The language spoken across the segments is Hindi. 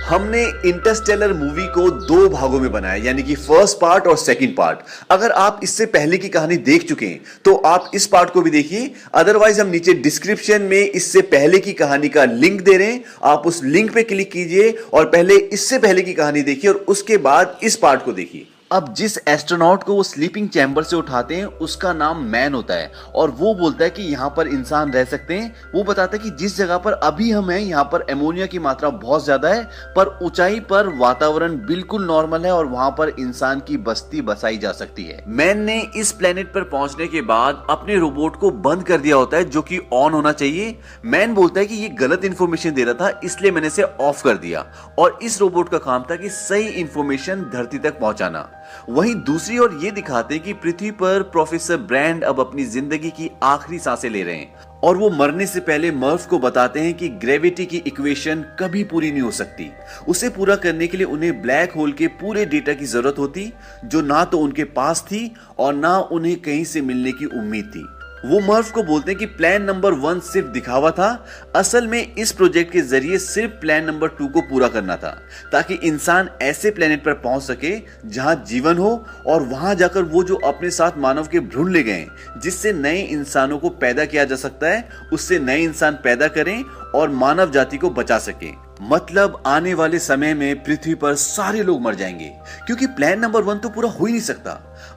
हमने इंटरस्टेलर मूवी को दो भागों में बनाया, यानी कि फर्स्ट पार्ट और सेकंड पार्ट। अगर आप इससे पहले की कहानी देख चुके हैं तो आप इस पार्ट को भी देखिए, अदरवाइज हम नीचे डिस्क्रिप्शन में इससे पहले की कहानी का लिंक दे रहे हैं, आप उस लिंक पे क्लिक कीजिए और पहले इससे पहले की कहानी देखिए और उसके बाद इस पार्ट को देखिए। अब जिस एस्ट्रोनॉट को वो स्लीपिंग चैम्बर से उठाते हैं उसका नाम मैन होता है और वो बोलता है कि यहाँ पर इंसान रह सकते हैं। वो बताता है कि जिस जगह पर अभी हम हैं यहाँ पर एमोनिया की मात्रा बहुत ज्यादा है, पर ऊंचाई पर वातावरण बिल्कुल नॉर्मल है और वहां पर इंसान की बस्ती बसाई जा सकती है। मैन ने इस प्लेनेट पर पहुंचने के बाद अपने रोबोट को बंद कर दिया होता है जो कि ऑन होना चाहिए। मैन बोलता है कि ये गलत इंफॉर्मेशन दे रहा था इसलिए मैंने इसे ऑफ कर दिया और इस रोबोट का काम था कि सही इंफॉर्मेशन धरती तक पहुंचाना। वहीं दूसरी ओर ये दिखाते हैं कि पृथ्वी पर प्रोफेसर ब्रैंड अब अपनी जिंदगी की आखिरी सांसें ले रहे हैं और वो मरने से पहले मर्फ को बताते हैं कि ग्रेविटी की इक्वेशन कभी पूरी नहीं हो सकती। उसे पूरा करने के लिए उन्हें ब्लैक होल के पूरे डेटा की जरूरत होती जो ना तो उनके पास थी और ना उन्हें कहीं से मिलने की उम्मीद थी। वो मर्फ को बोलते हैं कि प्लान नंबर 1 सिर्फ दिखावा था, असल में इस प्रोजेक्ट के जरिए सिर्फ प्लान नंबर 2 को पूरा करना था ताकि इंसान ऐसे प्लेनेट पर पहुंच सके जहां जीवन हो और वहां जाकर वो जो अपने साथ मानव के भ्रूण ले गए जिससे नए इंसानों को पैदा किया जा सकता है उससे नए इंसान पैदा करें और मानव जाति को बचा सके। मतलब आने वाले समय में पृथ्वी पर सारे लोग मर जाएंगे क्योंकि प्लान नंबर 1 तो पूरा हो ही नहीं सकता।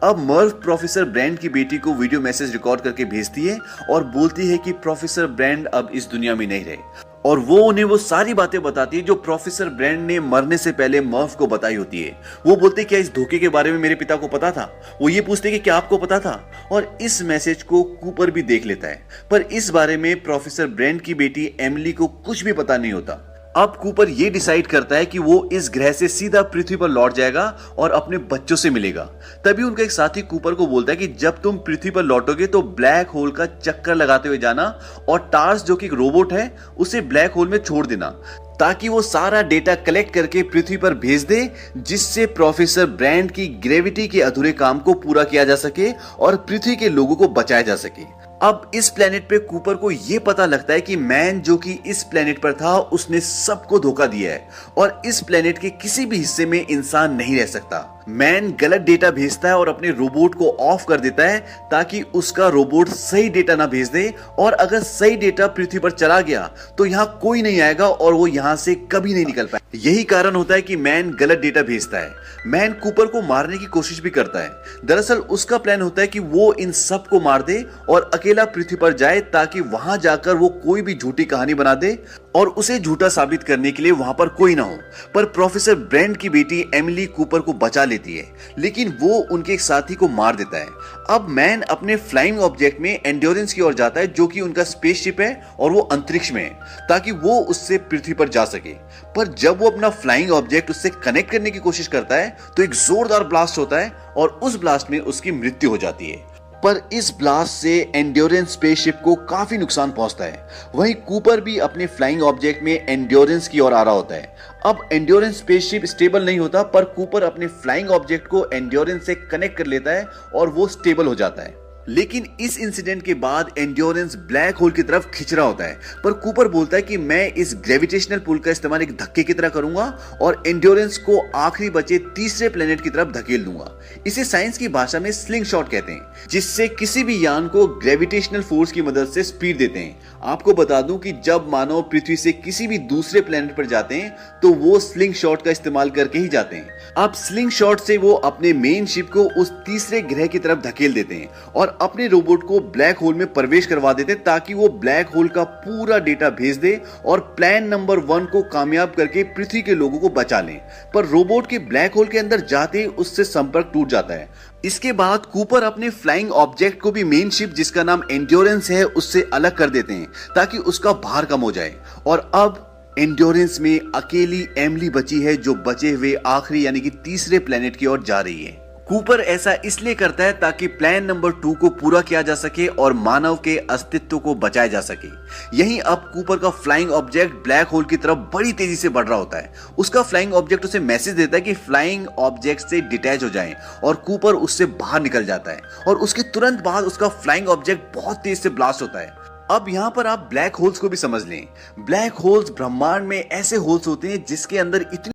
अब मर्फ प्रोफेसर ब्रैंड की बेटी को वीडियो मैसेज रिकॉर्ड करके भेजती है और बोलती है कि प्रोफेसर ब्रैंड अब इस दुनिया में नहीं रहे और वो उन्हें वो सारी बातें बताती है जो प्रोफेसर ब्रैंड ने मरने से पहले मर्फ को बताई होती है। वो बोलते क्या इस धोखे के बारे में मेरे पिता को पता था? वो ये पूछते कि क्या आपको पता था? और इस मैसेज को कूपर भी देख लेता है, पर इस बारे में प्रोफेसर ब्रैंड की बेटी एमिली को कुछ भी पता नहीं होता। अब कूपर ये डिसाइड करता है कि वो इस ग्रह से सीधा पृथ्वी पर लौट जाएगा और अपने बच्चों से मिलेगा। तभी उनका एक साथी कूपर को बोलता है कि जब तुम पृथ्वी पर लौटोगे तो ब्लैक होल का चक्कर लगाते हुए जाना और टार्स जो कि एक रोबोट है उसे ब्लैक होल में छोड़ देना ताकि वो सारा डेटा कलेक्ट करके पृथ्वी पर भेज दे जिससे प्रोफेसर ब्रैंड की ग्रेविटी के अधूरे काम को पूरा किया जा सके और पृथ्वी के लोगों को बचाया जा सके। अब इस प्लेनेट पे कूपर को यह पता लगता है कि मैन जो कि इस प्लेनेट पर था उसने सबको धोखा दिया है और इस प्लेनेट के किसी भी हिस्से में इंसान नहीं रह सकता। मैन गलत डेटा भेजता है और अपने रोबोट को ऑफ कर देता है ताकि उसका रोबोट सही डेटा ना भेज दे और अगर सही डेटा पृथ्वी पर चला गया तो यहाँ कोई नहीं आएगा और वो यहाँ से कभी नहीं निकल पाए। यही कारण होता है कि मैन गलत डेटा भेजता है। मैन कूपर को मारने की कोशिश भी करता है। दरअसल उसका प्लान होता है कि वो इन सब को मार दे और अकेला पृथ्वी पर जाए ताकि वहां जाकर वो कोई भी झूठी कहानी बना दे और उसे झूठा साबित करने के लिए वहां पर कोई ना हो। पर प्रोफेसर ब्रैंड की बेटी एमिली कूपर को बचा लेती है लेकिन वो उनके एक साथी को मार देता है। अब मैन अपने फ्लाइंग ऑब्जेक्ट में एंड्योरेंस की ओर जाता है जो कि उनका स्पेसशिप है और वो अंतरिक्ष में है ताकि वो उससे पृथ्वी पर जा सके। पर जब वो अपना फ्लाइंग ऑब्जेक्ट उससे कनेक्ट करने की कोशिश करता है तो एक जोरदार ब्लास्ट होता है और उस ब्लास्ट में उसकी मृत्यु हो जाती है। पर इस ब्लास्ट से एंड्योरेंस स्पेसशिप को काफी नुकसान पहुंचता है। वहीं कूपर भी अपने फ्लाइंग ऑब्जेक्ट में एंड्योरेंस की ओर आ रहा होता है। अब एंड्योरेंस स्पेसशिप स्टेबल नहीं होता पर कूपर अपने फ्लाइंग ऑब्जेक्ट को एंड्योरेंस से कनेक्ट कर लेता है और वो स्टेबल हो जाता है। लेकिन इस इंसिडेंट के बाद एंड्योरेंस ब्लैक होल की तरफ खिंच रहा होता है पर कूपर बोलता है कि मैं इस ग्रेविटेशनल पुल का इस्तेमाल एक धक्के की तरह करूंगा और एंड्योरेंस को आखिरी बचे तीसरे प्लेनेट की तरफ धकेल दूंगा। इसे साइंस की भाषा में स्लिंग शॉट कहते हैं जिससे किसी भी यान को ग्रेविटेशनल फोर्स की मदद से स्पीड देते हैं। आपको बता दूं कि जब मानव पृथ्वी से किसी भी दूसरे प्लेनेट पर जाते हैं तो वो स्लिंग शॉट का इस्तेमाल करके ही जाते हैं। अब स्लिंग शॉट से वो अपने मेन शिप को उस तीसरे ग्रह की तरफ धकेल देते हैं और अपने रोबोट को ब्लैक होल में प्रवेश करवा देते ताकि वो ब्लैक होल का पूरा डेटा भेज दे और प्लान नंबर 1 को कामयाब करके पृथ्वी के लोगों को बचा लें। पर रोबोट के ब्लैक होल के अंदर जाते उससे संपर्क टूट जाता है। इसके बाद कूपर अपने फ्लाइंग ऑब्जेक्ट को भी मेन शिप जिसका नाम एंड्योरेंस है उससे अलग कर देते हैं ताकि उसका भार कम हो जाए और अब एंड्योरेंस में अकेली एमिली बची है जो बचे हुए आखिरी यानी कि तीसरे प्लेनेट की ओर जा रही है। कूपर ऐसा इसलिए करता है ताकि प्लान नंबर 2 को पूरा किया जा सके और मानव के अस्तित्व को बचाया जा सके। यहीं अब कूपर का फ्लाइंग ऑब्जेक्ट ब्लैक होल की तरफ बड़ी तेजी से बढ़ रहा होता है। उसका फ्लाइंग ऑब्जेक्ट उसे मैसेज देता है कि फ्लाइंग ऑब्जेक्ट से डिटैच हो जाएं और कूपर उससे बाहर निकल जाता है और उसके तुरंत बाद उसका फ्लाइंग ऑब्जेक्ट बहुत तेज से ब्लास्ट होता है। अब यहां पर आप ब्लैक होल्स को भी समझ लें। ब्लैक होल्स ब्रह्मांड में ऐसे होल्स होते हैं जिसके अंदर इतनी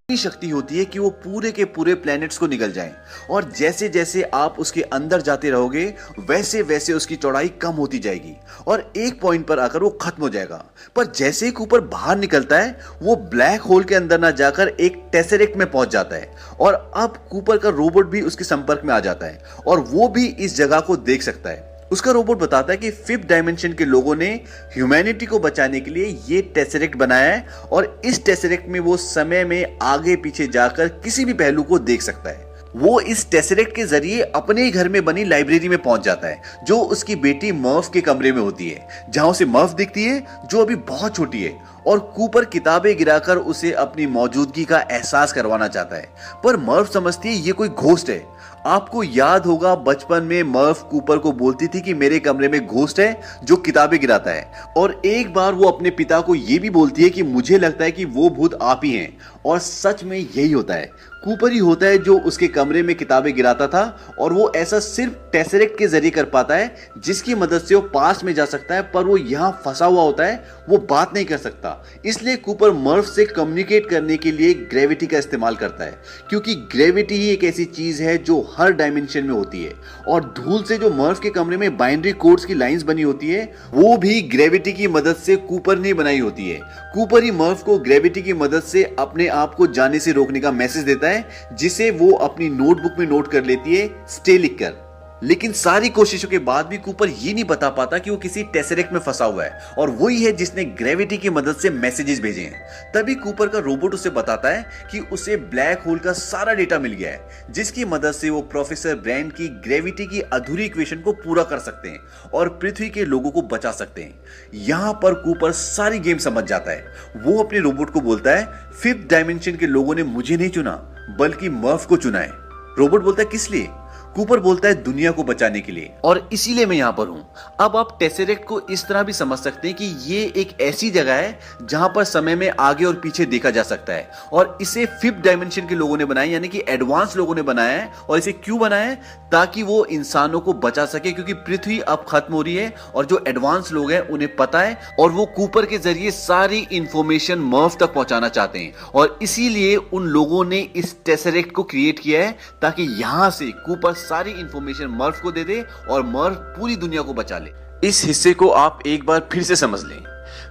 शक्ति होती है कि वो पूरे के पूरे प्लैनेट्स को निगल जाएं। और जैसे जैसे आप उसके अंदर जाते रहोगे वैसे वैसे उसकी चौड़ाई कम होती जाएगी और एक पॉइंट पर आकर वो खत्म हो जाएगा। पर जैसे ही कूपर बाहर निकलता है वो ब्लैक होल के अंदर ना जाकर एक टेसरेक्ट में पहुंच जाता है और अब कूपर का रोबोट भी उसके संपर्क में आ जाता है और वो भी इस जगह को देख सकता है। उसका रोबोट बताता है कि फिफ्थ डायमेंशन के लोगों ने ह्यूमैनिटी को बचाने के लिए ये टेसरेक्ट बनाया है और इस टेसरेक्ट में वो समय में आगे पीछे जाकर किसी भी पहलू को देख सकता है। वो इस टेसरेक्ट के जरिए अपने ही घर में बनी लाइब्रेरी में पहुंच जाता है जो उसकी बेटी मर्फ के कमरे में होती है, जहां उसे मर्फ दिखती है जो अभी बहुत छोटी है और कूपर किताबें गिराकर उसे अपनी मौजूदगी का एहसास करवाना चाहता है। पर मर्फ समझती है ये कोई घोस्ट है। आपको याद होगा बचपन में मर्फ कूपर को बोलती थी कि मेरे कमरे में घोस्ट है जो किताबें गिराता है और एक बार वो अपने पिता को ये भी बोलती है कि मुझे लगता है कि वो भूत आप ही हैं और सच में यही होता है। कूपर ही होता है जो उसके कमरे में किताबें गिराता था और वो ऐसा सिर्फ टेसरेक्ट के जरिए कर पाता है जिसकी मदद से वो पास में जा सकता है, पर वो यहाँ फंसा हुआ होता है, वो बात नहीं कर सकता। इसलिए कूपर मर्फ से कम्युनिकेट करने के लिए ग्रेविटी का इस्तेमाल करता है क्योंकि ग्रेविटी ही एक ऐसी चीज है जो हर डायमेंशन में होती है और धूल से जो मर्फ के कमरे में बाइनरी कोड्स की लाइंस बनी होती है वो भी ग्रेविटी की मदद से कूपर ने बनाई होती है। कूपर ही मर्फ को ग्रेविटी की मदद से अपने आप को जाने से रोकने का मैसेज देता है जिसे वो अपनी नोटबुक में नोट कर लेती है स्टे लिखकर। लेकिन सारी कोशिशों के बाद भी कूपर ये नहीं बता पाता कि वो किसी टेसरेक्ट में फंसा हुआ है और वही है जिसने ग्रेविटी की मदद से मैसेजेस भेजे हैं। तभी कूपर का रोबोट उसे बताता है कि उसे ब्लैक होल का सारा डेटा मिल गया है जिसकी मदद से वो प्रोफेसर ब्रैंड की ग्रेविटी की अधूरी इक्वेशन को पूरा कर सकते हैं और पृथ्वी के लोगों को बचा सकते हैं। यहां पर कूपर सारी गेम समझ जाता है। वो अपने रोबोट को बोलता है फिफ्थ डायमेंशन के लोगों ने मुझे नहीं चुना बल्कि मर्फ को चुना है। रोबोट बोलता है किस लिए? कूपर बोलता है दुनिया को बचाने के लिए और इसीलिए मैं यहां पर हूं। अब आप टेसरेक्ट को इस तरह भी समझ सकते हैं कि ये एक ऐसी जगह है जहां पर समय में आगे और पीछे देखा जा सकता है और इसे फिफ्थ डायमेंशन के लोगों ने बनाया यानी कि एडवांस लोगों ने बनाया है। और इसे क्यों बनाया है? ताकि वो इंसानों को बचा सके क्योंकि पृथ्वी अब खत्म हो रही है और जो एडवांस लोग हैं उन्हें पता है और वो कूपर के जरिए सारी इंफॉर्मेशन मर्फ तक पहुंचाना चाहते हैं और इसीलिए उन लोगों ने इस टेसरेक्ट को क्रिएट किया है ताकि यहां से कूपर सारी इंफॉर्मेशन मर्फ को दे दे और मर्फ पूरी दुनिया को बचा ले। इस हिस्से को आप एक बार फिर से समझ लें।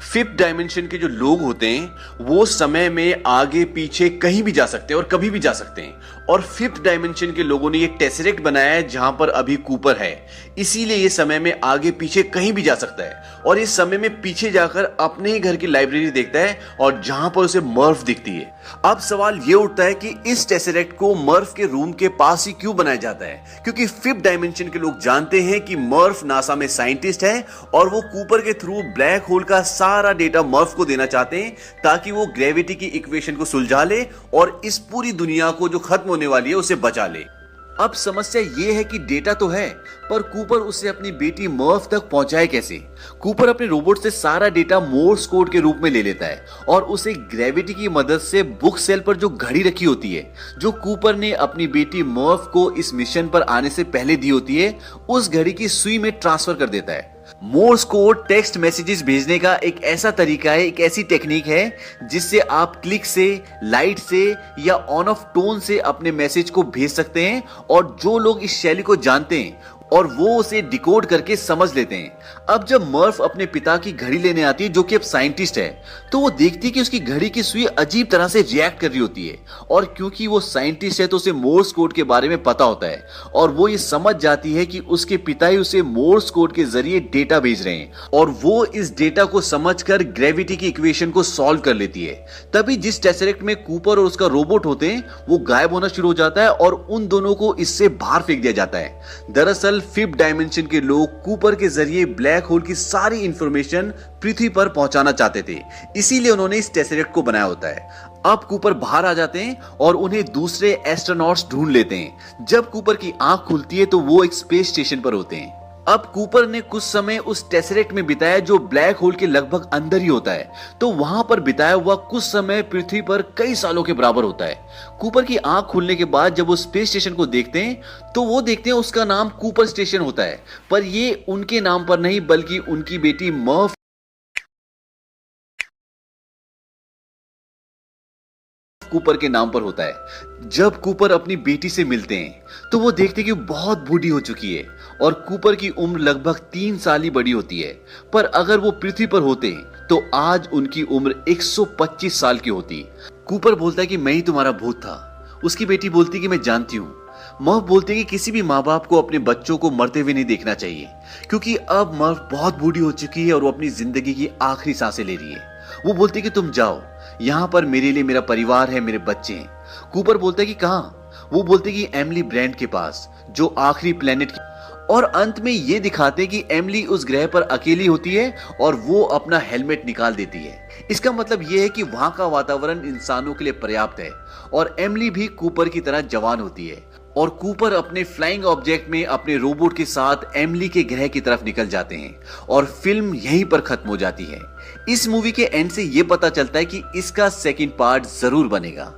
फिफ्थ डायमेंशन के जो लोग होते हैं वो समय में आगे पीछे कहीं भी जा सकते हैं और कभी भी जा सकते हैं और फिफ्थ डायमेंशन के लोगों ने एक टेसरेक्ट बनाया है जहां पर अभी कूपर है, इसीलिए ये समय में आगे पीछे कहीं भी जा सकता है और इस समय में पीछे जाकर अपने ही घर की लाइब्रेरी देखता है और जहां पर उसे मर्फ दिखती है। अब सवाल ये उठता है कि इस टेसरेक्ट को मर्फ के रूम के पास ही क्यों बनाया जाता है? क्योंकि फिफ्थ डायमेंशन के लोग जानते हैं कि मर्फ नासा में साइंटिस्ट है और वो कूपर के थ्रू ब्लैक होल का सारा डेटा मर्फ को देना चाहते हैं ताकि वो ग्रेविटी की इक्वेशन को सुलझा ले और इस पूरी दुनिया को जो खत्म होने वाली है उसे बचा ले। अब समस्या यह है कि डेटा तो है पर कूपर उसे अपनी बेटी मर्फ तक पहुंचाए कैसे? कूपर अपने रोबोट से सारा डेटा मोर्स कोड के रूप में ले लेता है और उसे ग्रेविटी की मदद से बुक सेल पर जो घड़ी रखी होती है जो कूपर ने अपनी बेटी मर्फ को इस मिशन पर आने से पहले दी होती है उस घड़ी की सुई में ट्रांसफर कर देता है। मोर्स कोड टेक्स्ट मैसेजेस भेजने का एक ऐसा तरीका है, एक ऐसी टेक्निक है जिससे आप क्लिक से, लाइट से या ऑन ऑफ टोन से अपने मैसेज को भेज सकते हैं और जो लोग इस शैली को जानते हैं और वो उसे डिकोड करके समझ लेते हैं। अब जब मर्फ अपने पिता की घड़ी लेने आती है जो कि अब साइंटिस्ट है तो वो देखती है कि उसकी घड़ी की सुई अजीब तरह से रिएक्ट कर रही होती है और क्योंकि वो साइंटिस्ट है तो उसे मोर्स कोड के बारे में पता होता है और वो ये समझ जाती है कि उसके पिता ही उसे मोर्स कोड के जरिए डेटा भेज रहे हैं और वो इस डेटा को समझकर ग्रेविटी की इक्वेशन को सॉल्व कर लेती है। तभी जिस टेसरेक्ट में कूपर और उसका रोबोट होते हैं वो गायब होना शुरू हो जाता है और उन दोनों को इससे बाहर फेंक दिया जाता है। दरअसल फिफ्थ डायमेंशन के लोग कूपर के जरिए ब्लैक होल की सारी इंफॉर्मेशन पृथ्वी पर पहुंचाना चाहते थे, इसीलिए उन्होंने इस टेसरेक्ट को बनाया होता है। अब कूपर बाहर आ जाते हैं और उन्हें दूसरे एस्ट्रोनॉट्स ढूंढ लेते हैं। जब कूपर की आंख खुलती है तो वो एक स्पेस स्टेशन पर होते हैं। अब कूपर ने कुछ समय उस टेसरेक्ट में बिताया जो ब्लैक होल के लगभग अंदर ही होता है, तो वहां पर बिताया हुआ कुछ समय पृथ्वी पर कई सालों के बराबर होता है। कूपर की आंख खुलने के बाद जब वो स्पेस स्टेशन को देखते हैं तो वो देखते हैं उसका नाम कूपर स्टेशन होता है, पर ये उनके नाम पर नहीं बल्कि उनकी बेटी मर्फ कूपर के नाम पर होता है। जब कूपर अपनी बेटी से मिलते हैं तो वो देखते हैं कि बहुत बूढ़ी हो चुकी है और कूपर की उम्र लगभग 3 साल ही बड़ी होती है, पर अगर वो पृथ्वी पर होते हैं तो आज उनकी उम्र 125 साल की होती। कूपर बोलता है कि मैं ही तुम्हारा भूत था। उसकी बेटी बोलती कि मैं जानती हूँ। मर्फ बोलती है कि किसी भी माँ बाप को अपने बच्चों को मरते हुए नहीं देखना चाहिए, क्योंकि अब मर्फ बहुत बूढ़ी हो चुकी है और वो अपनी जिंदगी की आखिरी सांसें ले रही है। वो बोलती है कि तुम जाओ, यहाँ पर मेरे लिए मेरा परिवार है, मेरे बच्चे हैं। कूपर बोलता है कि कहाँ? वो बोलते हैं कि एमिली ब्रांड के पास, जो आखिरी प्लेनेट की। और अंत में ये दिखाते हैं कि एमिली उस ग्रह पर अकेली होती है और वो अपना हेलमेट निकाल देती है। इसका मतलब ये है कि वहां का वातावरण इंसानों के लिए पर्याप्त है और एमिली भी कूपर की तरह जवान होती है और कूपर अपने फ्लाइंग ऑब्जेक्ट में अपने रोबोट के साथ एमिली के ग्रह की तरफ निकल जाते हैं और फिल्म यहीं पर खत्म हो जाती है। इस मूवी के एंड से ये पता चलता है कि इसका सेकंड पार्ट जरूर बनेगा।